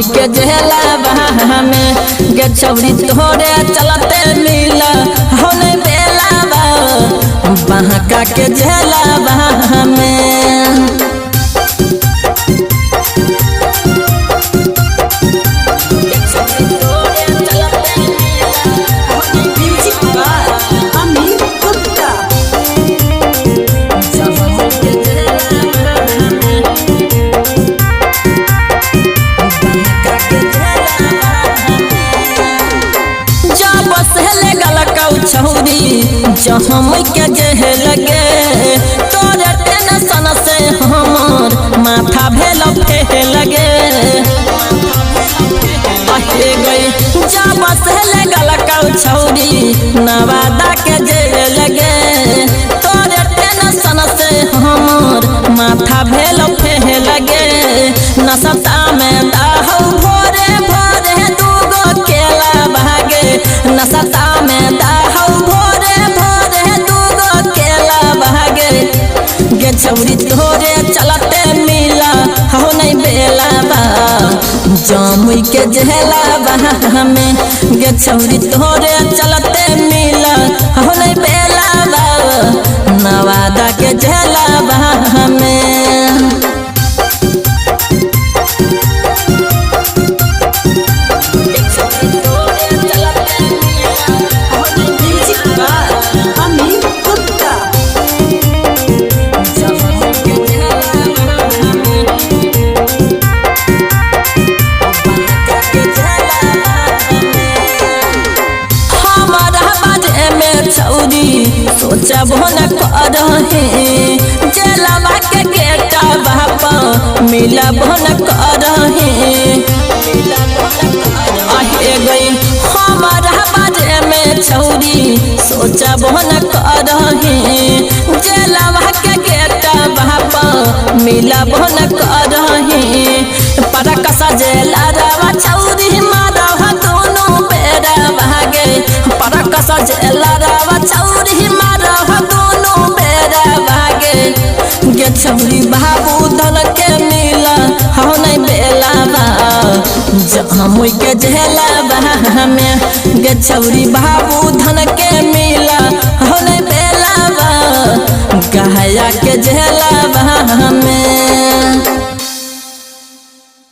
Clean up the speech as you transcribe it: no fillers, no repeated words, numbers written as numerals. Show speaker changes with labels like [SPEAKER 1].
[SPEAKER 1] मुई के जहला में गे छौरी तोरे चलते मिला होने बेला बहका के जहला में छौरी जहाँ मुई के जह लगे तोरे टेंशन से हमर माथा भेल फे लगे गई जब से लगल कौ छौरी नवादा के जह लगे तोरे टेंशन से हमर माथा भेल फे लगे नशा में दाहू भोरे भोरे दूगो केला भागे नशा में छौरी तोरे चलते मिला हो नहीं बेला जमुई के जहला में गे छौरी तोरे चलते मिला हो नहीं बेला नवादा के जहला में सोचब न करहे जेलवा के गेटा बाप मिलब न करहे गई हमारा बारे में छौरी सोचब न करहे जेलवा के गेटा बाप मिलब न करहे परकसा जेला रवा छौरी मारव दोनों बेरा भागे परकसा जेला रवा छौरी छौरी बाबू धन के मिला हो नहीं बेला जहाँ मुई के जहला में गे छौरी बाबू धन के मिला हो नहीं बेला गहया के जहला में।